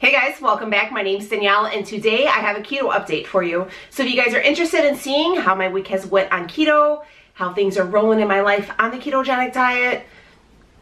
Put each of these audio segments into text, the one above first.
Hey guys, welcome back. My name's Danielle and today I have a keto update for you. So if you guys are interested in seeing how my week has went on keto, how things are rolling in my life on the ketogenic diet,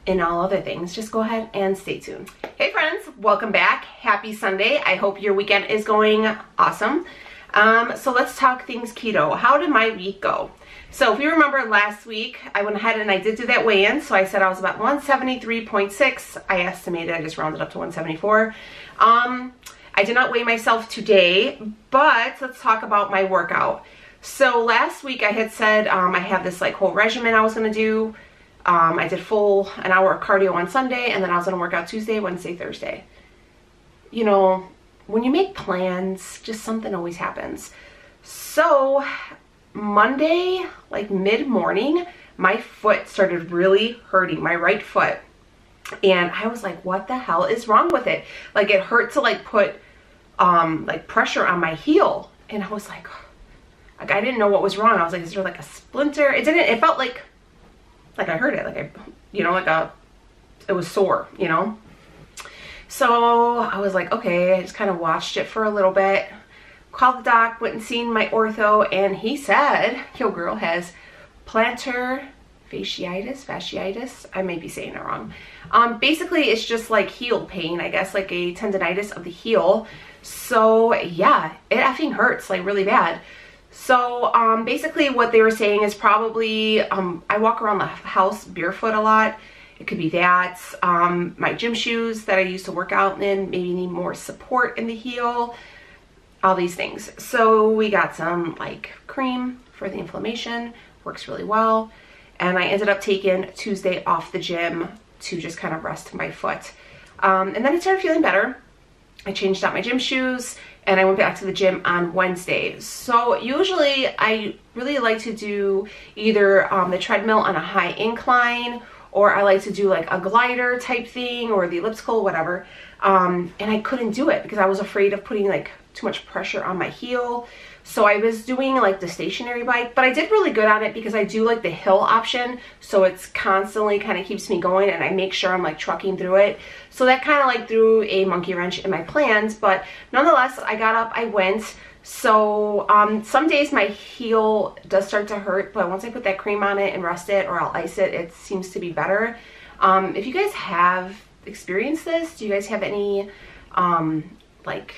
and all other things, just go ahead and stay tuned. Hey friends, welcome back. Happy Sunday. I hope your weekend is going awesome. So let's talk things keto. How did my week go? So if you remember last week, I went ahead and I did do that weigh-in. So I said I was about 173.6. I estimated, I just rounded up to 174. I did not weigh myself today, but let's talk about my workout. So last week I had said I have this like whole regimen I was going to do. I did an hour of cardio on Sunday, and then I was going to work out Tuesday, Wednesday, Thursday. You know, when you make plans, just something always happens. So Monday, like mid-morning, my foot started really hurting, my right foot. And I was like, what the hell is wrong with it? Like it hurt to like put like pressure on my heel. And I was like I didn't know what was wrong. I was like, is there like a splinter? It felt like I heard it, like it was sore, you know? So I was like, okay, I just kind of watched it for a little bit. Called the doc, went and seen my ortho, and he said your girl has plantar fasciitis. I may be saying it wrong. Basically it's just like heel pain, I guess, like a tendonitis of the heel. So yeah, it effing hurts like really bad. So basically what they were saying is probably I walk around the house barefoot a lot. It could be that my gym shoes that I used to work out in maybe need more support in the heel. All these things. So we got some like cream for the inflammation, works really well. And I ended up taking Tuesday off the gym to just kind of rest my foot. And then I started feeling better. I changed out my gym shoes and I went back to the gym on Wednesday. So usually I really like to do either the treadmill on a high incline, or I like to do like a glider type thing, or the elliptical, whatever. And I couldn't do it because I was afraid of putting like too much pressure on my heel. So I was doing like the stationary bike, but I did really good on it because I do like the hill option. So it's constantly kind of keeps me going, and I make sure I'm like trucking through it. So that kind of like threw a monkey wrench in my plans, but nonetheless, I got up, I went. So some days my heel does start to hurt, but once I put that cream on it and rest it, or I'll ice it, it seems to be better. If you guys have experienced this, do you guys have any like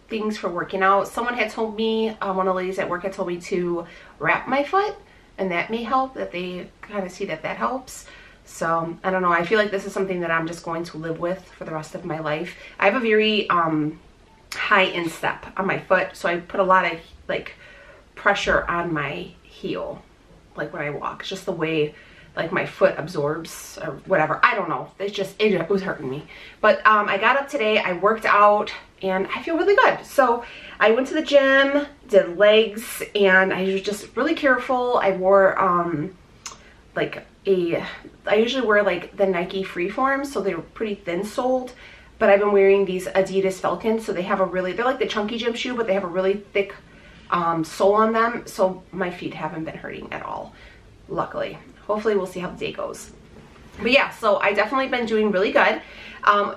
things for working out? Someone had told me, one of the ladies at work had told me to wrap my foot, and that may help, that they kind of see that helps. So I don't know, I feel like this is something that I'm just going to live with for the rest of my life. I have a very high instep on my foot, so I put a lot of like pressure on my heel like when I walk. It's just the way like my foot absorbs or whatever. I don't know, it's just it was hurting me. But I got up today, I worked out, and I feel really good. So I went to the gym, did legs, and I was just really careful. I wore I usually wear like the Nike Freeform, so they're pretty thin soled, but I've been wearing these Adidas Falcons, so they're like the chunky gym shoe, but they have a really thick sole on them, so my feet haven't been hurting at all, luckily. Hopefully we'll see how the day goes. But yeah, so I definitely been doing really good.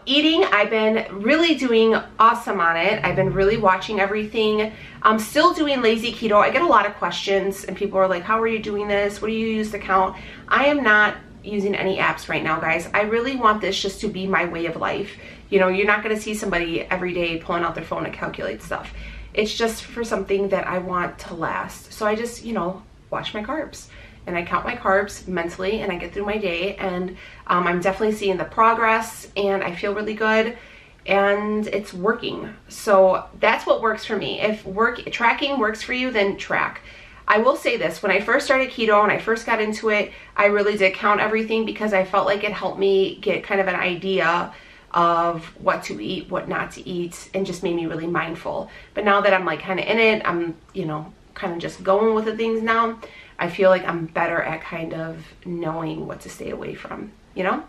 Eating, I've been really doing awesome on it. I've been really watching everything. I'm still doing lazy keto. I get a lot of questions and people are like, how are you doing this? What do you use to count? I am not using any apps right now, guys. I really want this just to be my way of life. You know, you're not going to see somebody every day pulling out their phone to calculate stuff. It's just for something that I want to last. So I just, you know, watch my carbs. And I count my carbs mentally, and I get through my day, and I'm definitely seeing the progress, and I feel really good, and it's working. So that's what works for me. If tracking works for you, then track. I will say this, when I first started keto and I first got into it, I really did count everything because I felt like it helped me get kind of an idea of what to eat, what not to eat, and just made me really mindful. But now that I'm like kind of in it, I'm, you know, kind of just going with the things now, I feel like I'm better at kind of knowing what to stay away from, you know?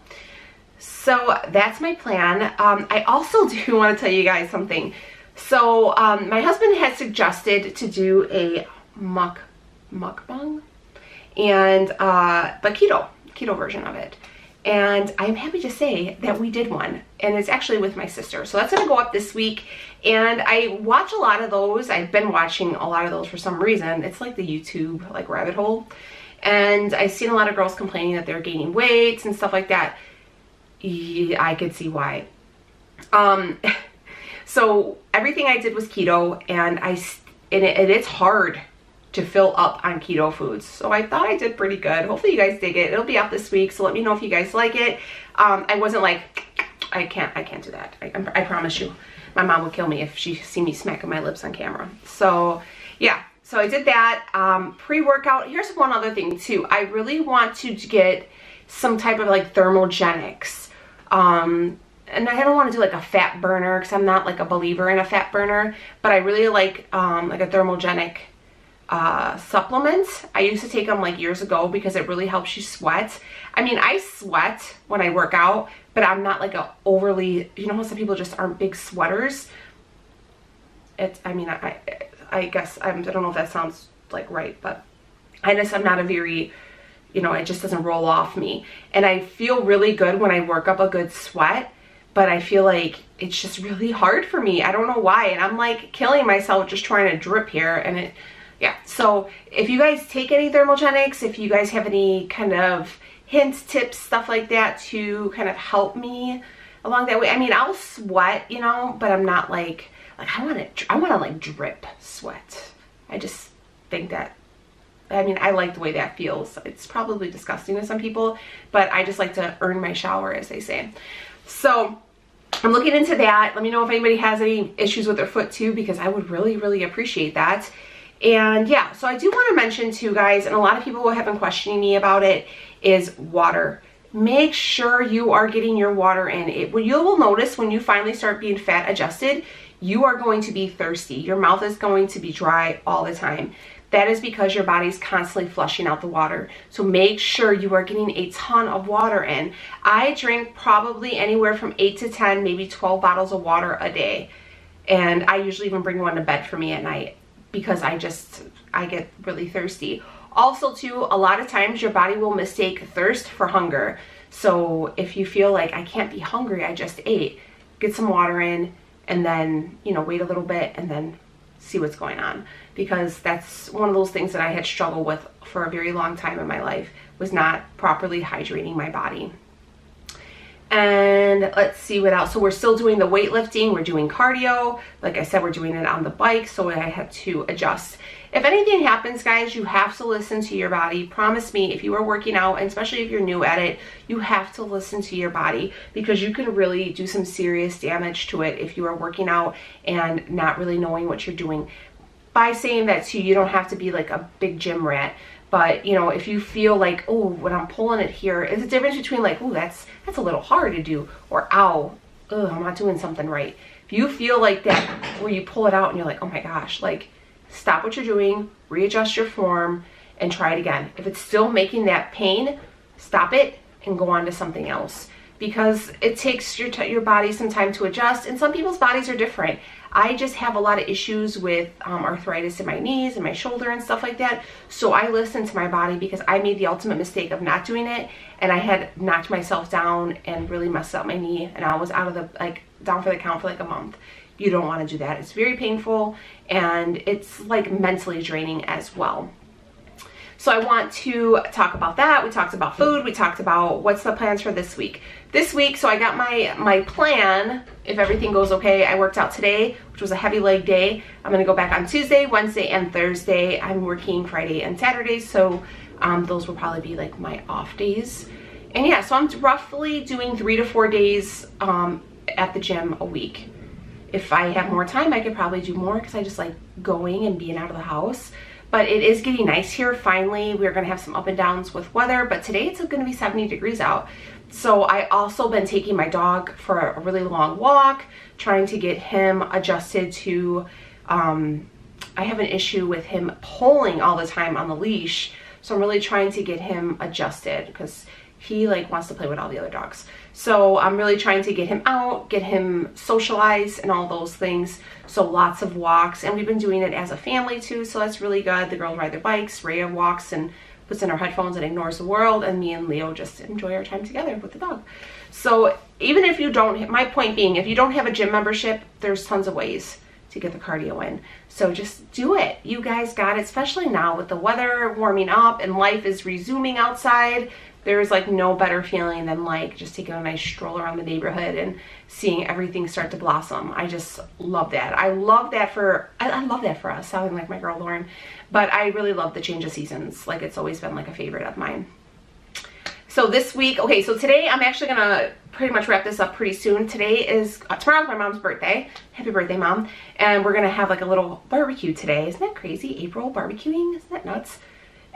So that's my plan. I also do want to tell you guys something. So my husband had suggested to do a mukbang, and but keto version of it. And I'm happy to say that we did one, and it's actually with my sister. So that's gonna go up this week. And I watch a lot of those. I've been watching a lot of those for some reason. It's like the YouTube like rabbit hole. And I've seen a lot of girls complaining that they're gaining weight and stuff like that. Yeah, I could see why. So everything I did was keto, and it's hard to fill up on keto foods. So I thought I did pretty good. Hopefully you guys dig it. It'll be out this week, so let me know if you guys like it. I wasn't like, I can't do that. I promise you. My mom would kill me if she see me smacking my lips on camera. So yeah, so I did that. Pre-workout, here's one other thing too. I really want to get some type of like thermogenics. And I don't want to do like a fat burner because I'm not like a believer in a fat burner, but I really like a thermogenic supplement. I used to take them like years ago because it really helps you sweat. I mean, I sweat when I work out, but I'm not like a overly, you know how some people just aren't big sweaters. I mean, I guess, I don't know if that sounds like right, but I'm not a very, you know, it just doesn't roll off me. And I feel really good when I work up a good sweat, but I feel like it's just really hard for me. I don't know why. And I'm like killing myself just trying to drip here. And yeah. So if you guys take any thermogenics, if you guys have any kind of hints, tips, stuff like that to kind of help me along that way. I mean, I'll sweat, you know, but I'm not like I want to like drip sweat. I just think that, I mean, I like the way that feels. It's probably disgusting to some people, but I just like to earn my shower, as they say. So I'm looking into that. Let me know if anybody has any issues with their foot too, because I would really, really appreciate that. And yeah, so I do want to mention too, guys, and a lot of people have been questioning me about it, is water. Make sure you are getting your water in. You will notice when you finally start being fat adjusted, you are going to be thirsty. Your mouth is going to be dry all the time. That is because your body's constantly flushing out the water. So make sure you are getting a ton of water in. I drink probably anywhere from 8 to 10, maybe 12 bottles of water a day. And I usually even bring one to bed for me at night because I get really thirsty. Also too, a lot of times your body will mistake thirst for hunger. So if you feel like I can't be hungry, I just ate, get some water in and then, you know, wait a little bit and then see what's going on. Because that's one of those things that I had struggled with for a very long time in my life, was not properly hydrating my body. And let's see what else. So we're still doing the weightlifting, we're doing cardio. Like I said, we're doing it on the bike, so I had to adjust. If anything happens, guys, you have to listen to your body. Promise me, if you are working out, and especially if you're new at it, you have to listen to your body, because you can really do some serious damage to it if you are working out and not really knowing what you're doing. By saying that too, you don't have to be like a big gym rat, but you know, if you feel like, oh, when I'm pulling it here, there's a difference between like, oh, that's a little hard to do, or ow, ugh, I'm not doing something right. If you feel like that, where you pull it out and you're like, oh my gosh, like stop what you're doing, readjust your form, and try it again. If it's still making that pain, stop it and go on to something else, because it takes your body some time to adjust, and some people's bodies are different. I just have a lot of issues with arthritis in my knees and my shoulder and stuff like that. So I listen to my body, because I made the ultimate mistake of not doing it, and I had knocked myself down and really messed up my knee, and I was out of the, like, down for the count for like a month. You don't want to do that. It's very painful, and it's like mentally draining as well. So I want to talk about that. We talked about food. We talked about what's the plans for this week. This week, so I got my plan, if everything goes okay. I worked out today, which was a heavy leg day. I'm gonna go back on Tuesday, Wednesday, and Thursday. I'm working Friday and Saturday, so those will probably be like my off days. And yeah, so I'm roughly doing 3 to 4 days at the gym a week. If I have more time, I could probably do more, because I just like going and being out of the house. But it is getting nice here. Finally, we're gonna have some up and downs with weather, but today it's gonna be 70 degrees out. So I also been taking my dog for a really long walk, trying to get him adjusted to, I have an issue with him pulling all the time on the leash. So I'm really trying to get him adjusted, because he like wants to play with all the other dogs. So I'm really trying to get him out, get him socialized and all those things. So lots of walks, and we've been doing it as a family too, so that's really good. The girls ride their bikes, Rhea walks and puts in her headphones and ignores the world, and me and Leo just enjoy our time together with the dog. So even if you don't, my point being, if you don't have a gym membership, there's tons of ways to get the cardio in. So just do it. You guys got it, especially now with the weather warming up and life is resuming outside. There's like no better feeling than like just taking a nice stroll around the neighborhood and seeing everything start to blossom. I just love that. I love that for us, sounding like my girl Lauren. But I really love the change of seasons. Like, it's always been like a favorite of mine. So this week, okay, so today I'm actually gonna pretty much wrap this up pretty soon. Today is, tomorrow's my mom's birthday. Happy birthday, Mom. And we're gonna have like a little barbecue today. Isn't that crazy? April barbecuing, isn't that nuts?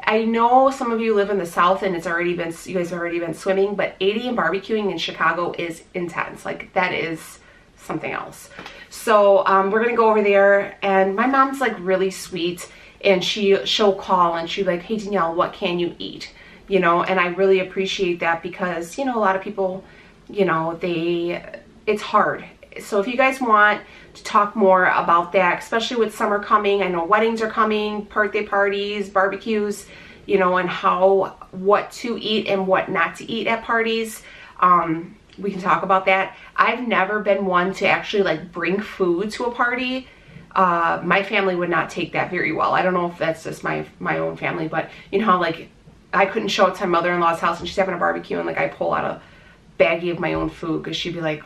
I know some of you live in the South and it's already been, you guys have already been swimming, but 80 and barbecuing in Chicago is intense. Like, that is something else. So we're gonna go over there, and my mom's like really sweet, and she'll call and she's like, hey Danielle, what can you eat? You know, and I really appreciate that because, you know, a lot of people, you know, it's hard. So if you guys want to talk more about that, especially with summer coming, I know weddings are coming, birthday parties, barbecues, you know, and what to eat and what not to eat at parties, we can talk about that. I've never been one to actually like bring food to a party. My family would not take that very well. I don't know if that's just my own family, but you know how like I couldn't show up to my mother-in-law's house and she's having a barbecue and like I pull out a baggie of my own food because she'd be like,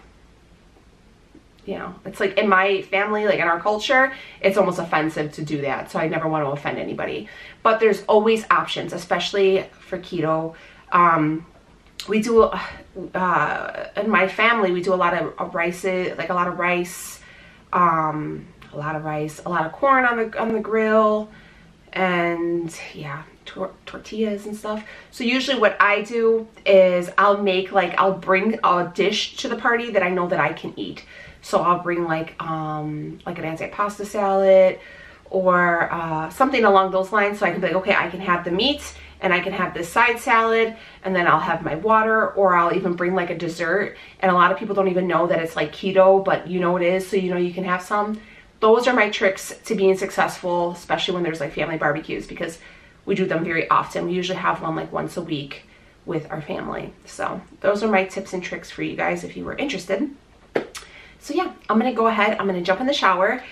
you know, it's like in my family, like in our culture, it's almost offensive to do that. So I never want to offend anybody. But there's always options, especially for keto. We do, in my family, we do a lot of rice, like a lot of corn on the grill, and yeah, tortillas and stuff. So usually what I do is I'll bring a dish to the party that I know that I can eat. So I'll bring like an anti-pasta salad or something along those lines, so I can be like, okay, I can have the meat and I can have this side salad, and then I'll have my water, or I'll even bring like a dessert. And a lot of people don't even know that it's like keto, but you know it is, so you know you can have some. Those are my tricks to being successful, especially when there's like family barbecues, because we do them very often. We usually have one like once a week with our family. So those are my tips and tricks for you guys if you were interested. So yeah, I'm gonna go ahead, I'm gonna jump in the shower.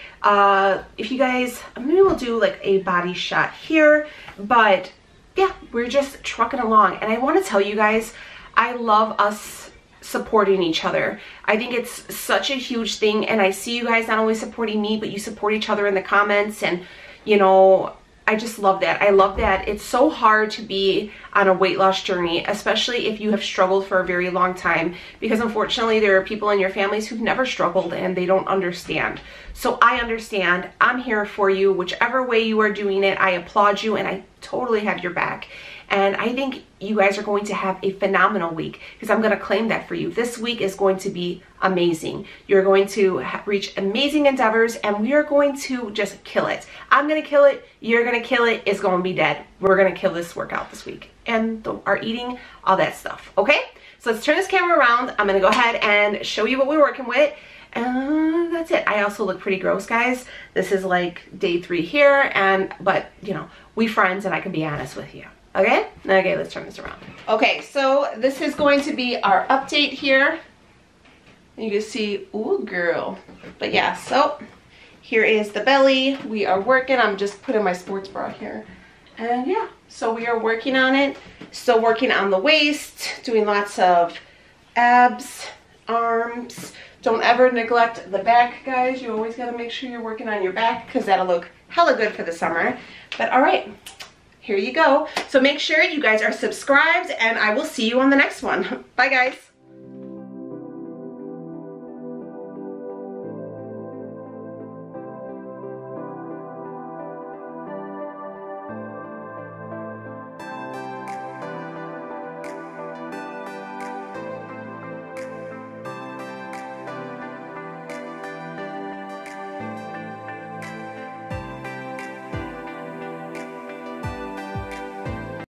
If you guys, maybe we'll do like a body shot here, but yeah, we're just trucking along. And I wanna tell you guys, I love us supporting each other. I think it's such a huge thing, and I see you guys not only supporting me, but you support each other in the comments, and you know, I just love that. I love that. It's so hard to be on a weight loss journey, especially if you have struggled for a very long time, because unfortunately there are people in your families who've never struggled and they don't understand. So I understand. I'm here for you. Whichever way you are doing it, I applaud you and I totally have your back. And I think you guys are going to have a phenomenal week, because I'm going to claim that for you. This week is going to be amazing. You're going to reach amazing endeavors, and we are going to just kill it. I'm going to kill it. You're going to kill it. It's going to be dead. We're going to kill this workout this week, and our eating, all that stuff. Okay? So let's turn this camera around. I'm going to go ahead and show you what we're working with. And that's it. I also look pretty gross, guys. This is like day 3 here, but you know, we friends and I can be honest with you. Okay? Okay, let's turn this around. Okay, so this is going to be our update here. You can see, ooh, girl. But yeah, so here is the belly. We are working. I'm just putting my sports bra here. And yeah, so we are working on it. Still working on the waist, doing lots of abs, arms. Don't ever neglect the back, guys. You always got to make sure you're working on your back, because that'll look hella good for the summer. But all right. Here you go. So make sure you guys are subscribed, and I will see you on the next one. Bye, guys.